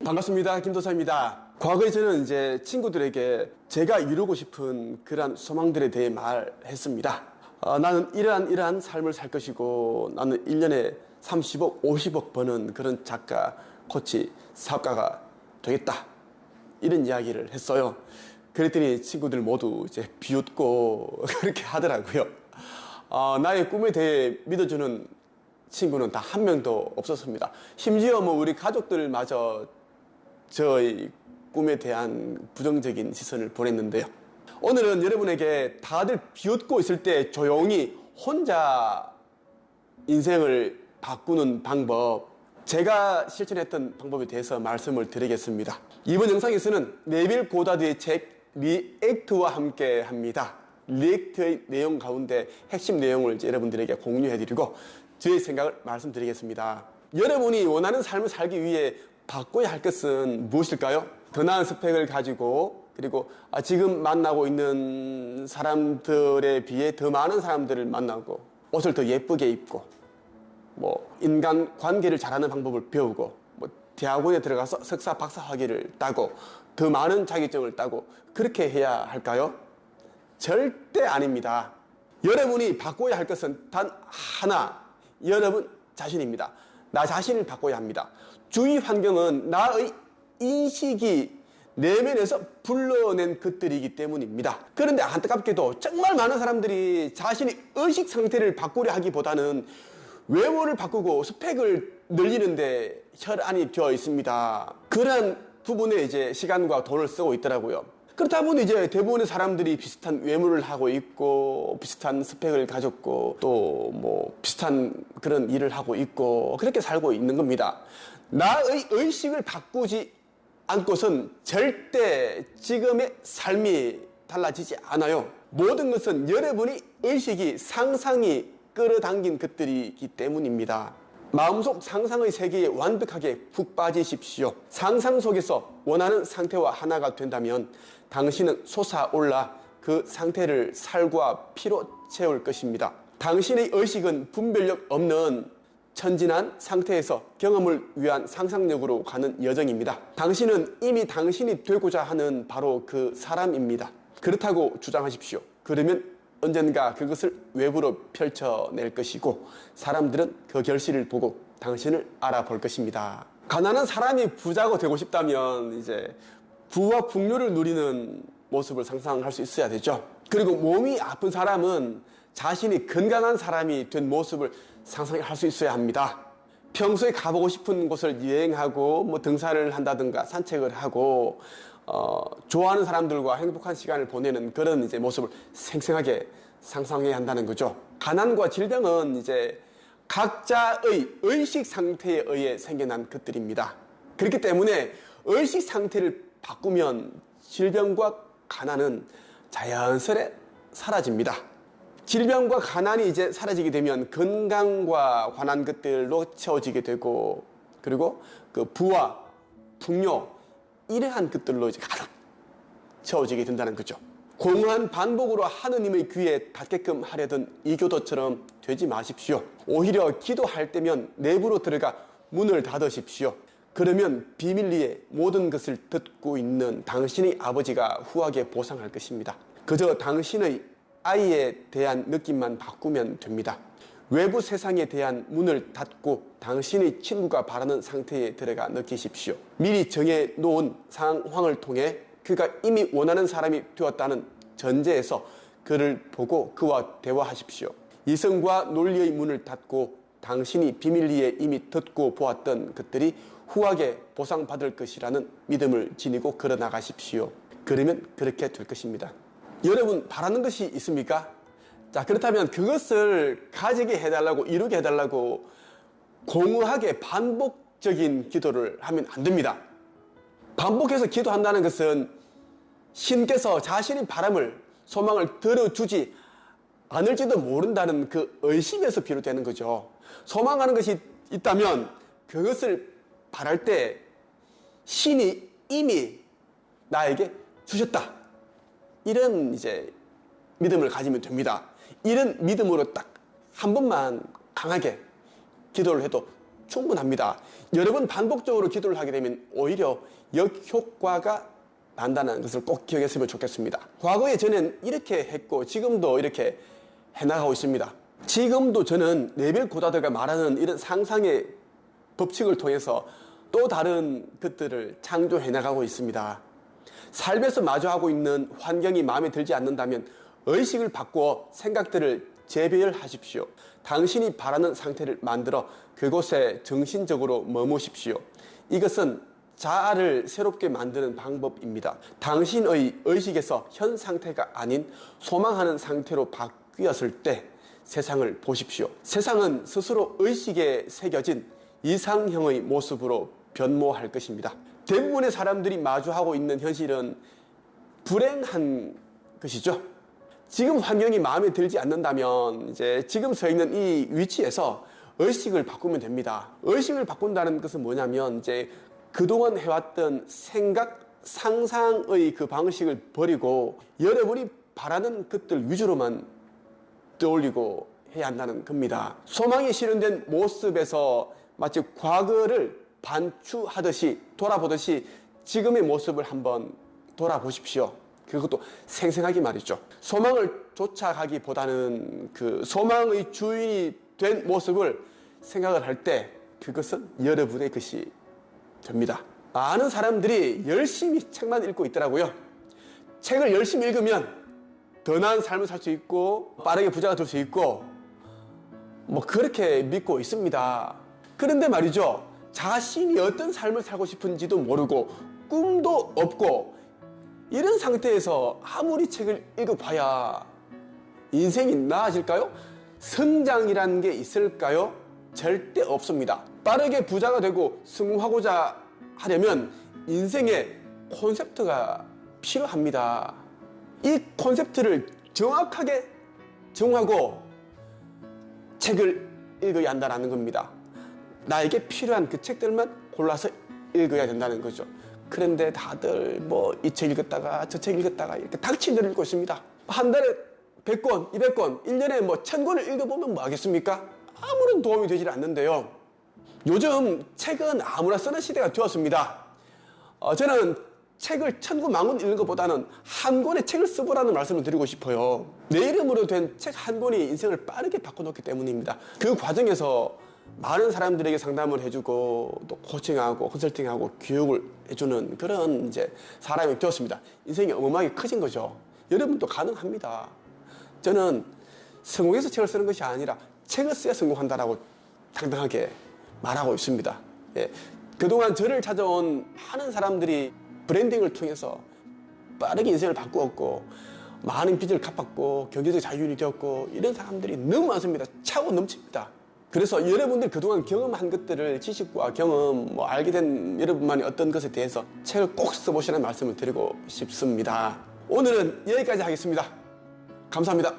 반갑습니다. 김도사입니다. 과거에 저는 이제 친구들에게 제가 이루고 싶은 그러한 소망들에 대해 말했습니다. 나는 이러한 삶을 살 것이고, 나는 1년에 30억, 50억 버는 그런 작가, 코치, 사업가가 되겠다. 이런 이야기를 했어요. 그랬더니 친구들 모두 이제 비웃고 그렇게 하더라고요. 나의 꿈에 대해 믿어주는 친구는 다 한 명도 없었습니다. 심지어 우리 가족들마저 저의 꿈에 대한 부정적인 시선을 보냈는데요. 오늘은 여러분에게 다들 비웃고 있을 때 조용히 혼자 인생을 바꾸는 방법, 제가 실천했던 방법에 대해서 말씀을 드리겠습니다. 이번 영상에서는 네빌 고다드의 책 리액트와 함께 합니다. 리액트의 내용 가운데 핵심 내용을 여러분들에게 공유해드리고 저의 생각을 말씀드리겠습니다. 여러분이 원하는 삶을 살기 위해 바꿔야 할 것은 무엇일까요? 더 나은 스펙을 가지고, 그리고 지금 만나고 있는 사람들에 비해 더 많은 사람들을 만나고, 옷을 더 예쁘게 입고, 인간 관계를 잘하는 방법을 배우고, 대학원에 들어가서 석사, 박사 학위를 따고, 더 많은 자격증을 따고, 그렇게 해야 할까요? 절대 아닙니다. 여러분이 바꿔야 할 것은 단 하나, 여러분 자신입니다. 나 자신을 바꿔야 합니다. 주위 환경은 나의 인식이 내면에서 불러낸 것들이기 때문입니다. 그런데 안타깝게도 정말 많은 사람들이 자신의 의식 상태를 바꾸려 하기보다는 외모를 바꾸고 스펙을 늘리는데 혈안이 되어 있습니다. 그런 부분에 시간과 돈을 쓰고 있더라고요. 그렇다 보니 대부분의 사람들이 비슷한 외모를 하고 있고, 비슷한 스펙을 가졌고, 또 비슷한 그런 일을 하고 있고, 그렇게 살고 있는 겁니다. 나의 의식을 바꾸지 않고선 절대 지금의 삶이 달라지지 않아요. 모든 것은 여러분의 의식이, 상상이 끌어당긴 것들이기 때문입니다. 마음속 상상의 세계에 완벽하게 푹 빠지십시오. 상상 속에서 원하는 상태와 하나가 된다면 당신은 솟아올라 그 상태를 살과 피로 채울 것입니다. 당신의 의식은 분별력 없는 천진한 상태에서 경험을 위한 상상력으로 가는 여정입니다. 당신은 이미 당신이 되고자 하는 바로 그 사람입니다. 그렇다고 주장하십시오. 그러면 언젠가 그것을 외부로 펼쳐낼 것이고, 사람들은 그 결실을 보고 당신을 알아볼 것입니다. 가난한 사람이 부자가 되고 싶다면 부와 풍요를 누리는 모습을 상상할 수 있어야 되죠. 그리고 몸이 아픈 사람은 자신이 건강한 사람이 된 모습을 상상할 수 있어야 합니다. 평소에 가보고 싶은 곳을 여행하고 등산을 한다든가 산책을 하고 좋아하는 사람들과 행복한 시간을 보내는 그런 모습을 생생하게 상상해야 한다는 거죠. 가난과 질병은 각자의 의식 상태에 의해 생겨난 것들입니다. 그렇기 때문에 의식 상태를 바꾸면 질병과 가난은 자연스레 사라집니다. 질병과 가난이 사라지게 되면 건강과 관한 것들로 채워지게 되고, 그리고 그 부와 풍요, 이러한 것들로 가득 채워지게 된다는 거죠. 공허한 반복으로 하느님의 귀에 닿게끔 하려던 이교도처럼 되지 마십시오. 오히려 기도할 때면 내부로 들어가 문을 닫으십시오. 그러면 비밀리에 모든 것을 듣고 있는 당신의 아버지가 후하게 보상할 것입니다. 그저 당신의 아이에 대한 느낌만 바꾸면 됩니다. 외부 세상에 대한 문을 닫고 당신의 친구가 바라는 상태에 들어가 느끼십시오. 미리 정해 놓은 상황을 통해 그가 이미 원하는 사람이 되었다는 전제에서 그를 보고 그와 대화하십시오. 이성과 논리의 문을 닫고 당신이 비밀리에 이미 듣고 보았던 것들이 후하게 보상받을 것이라는 믿음을 지니고 걸어나가십시오. 그러면 그렇게 될 것입니다. 여러분 바라는 것이 있습니까? 자, 그렇다면 그것을 가지게 해달라고, 이루게 해달라고 공허하게 반복적인 기도를 하면 안 됩니다. 반복해서 기도한다는 것은 신께서 자신의 바람을, 소망을 들어주지 않을지도 모른다는 그 의심에서 비롯되는 거죠. 소망하는 것이 있다면 그것을 바랄 때 신이 이미 나에게 주셨다, 이런 믿음을 가지면 됩니다. 이런 믿음으로 딱 한 번만 강하게 기도를 해도 충분합니다. 여러 번 반복적으로 기도를 하게 되면 오히려 역효과가 난다는 것을 꼭 기억했으면 좋겠습니다. 과거에 저는 이렇게 했고 지금도 이렇게 해나가고 있습니다. 지금도 저는 레벨 고다들과 말하는 이런 상상의 법칙을 통해서 또 다른 것들을 창조해 나가고 있습니다. 삶에서 마주하고 있는 환경이 마음에 들지 않는다면 의식을 바꾸어 생각들을 재배열하십시오. 당신이 바라는 상태를 만들어 그곳에 정신적으로 머무십시오. 이것은 자아를 새롭게 만드는 방법입니다. 당신의 의식에서 현 상태가 아닌 소망하는 상태로 바뀌었을 때 세상을 보십시오. 세상은 스스로 의식에 새겨진 이상형의 모습으로 변모할 것입니다. 대부분의 사람들이 마주하고 있는 현실은 불행한 것이죠. 지금 환경이 마음에 들지 않는다면 이제 지금 서 있는 이 위치에서 의식을 바꾸면 됩니다. 의식을 바꾼다는 것은 뭐냐면 이제 그동안 해왔던 생각, 상상의 그 방식을 버리고 여러분이 바라는 것들 위주로만 떠올리고 해야 한다는 겁니다. 소망이 실현된 모습에서 마치 과거를 반추하듯이 돌아보듯이 지금의 모습을 한번 돌아보십시오. 그것도 생생하게 말이죠. 소망을 쫓아가기보다는 그 소망의 주인이 된 모습을 생각을 할 때 그것은 여러분의 것이 됩니다. 많은 사람들이 열심히 책만 읽고 있더라고요. 책을 열심히 읽으면 더 나은 삶을 살 수 있고 빠르게 부자가 될 수 있고 뭐 그렇게 믿고 있습니다. 그런데 말이죠. 자신이 어떤 삶을 살고 싶은지도 모르고 꿈도 없고 이런 상태에서 아무리 책을 읽어봐야 인생이 나아질까요? 성장이라는 게 있을까요? 절대 없습니다. 빠르게 부자가 되고 성공하고자 하려면 인생의 콘셉트가 필요합니다. 이 콘셉트를 정확하게 정하고 책을 읽어야 한다는 겁니다. 나에게 필요한 그 책들만 골라서 읽어야 된다는 거죠. 그런데 다들 뭐 이 책 읽었다가 저 책 읽었다가 이렇게 닥친 대로 읽고 있습니다. 한 달에 100권, 200권, 1년에 뭐 1000권을 읽어보면 뭐 하겠습니까? 아무런 도움이 되질 않는데요. 요즘 책은 아무나 쓰는 시대가 되었습니다. 저는 책을 1000권, 10,000권 읽는 것보다는 한 권의 책을 써보라는 말씀을 드리고 싶어요. 내 이름으로 된 책 한 권이 인생을 빠르게 바꿔놓기 때문입니다. 그 과정에서 많은 사람들에게 상담을 해주고 또 코칭하고 컨설팅하고 교육을 해주는 그런 이제 사람이 되었습니다. 인생이 어마어마하게 커진 거죠. 여러분도 가능합니다. 저는 성공해서 책을 쓰는 것이 아니라 책을 써야 성공한다라고 당당하게 말하고 있습니다. 예. 그동안 저를 찾아온 많은 사람들이 브랜딩을 통해서 빠르게 인생을 바꾸었고 많은 빚을 갚았고 경제적 자유인이 되었고 이런 사람들이 너무 많습니다. 차고 넘칩니다. 그래서 여러분들 그동안 경험한 것들을 지식과 경험, 뭐 알게 된 여러분만의 어떤 것에 대해서 책을 꼭 써보시라는 말씀을 드리고 싶습니다. 오늘은 여기까지 하겠습니다. 감사합니다.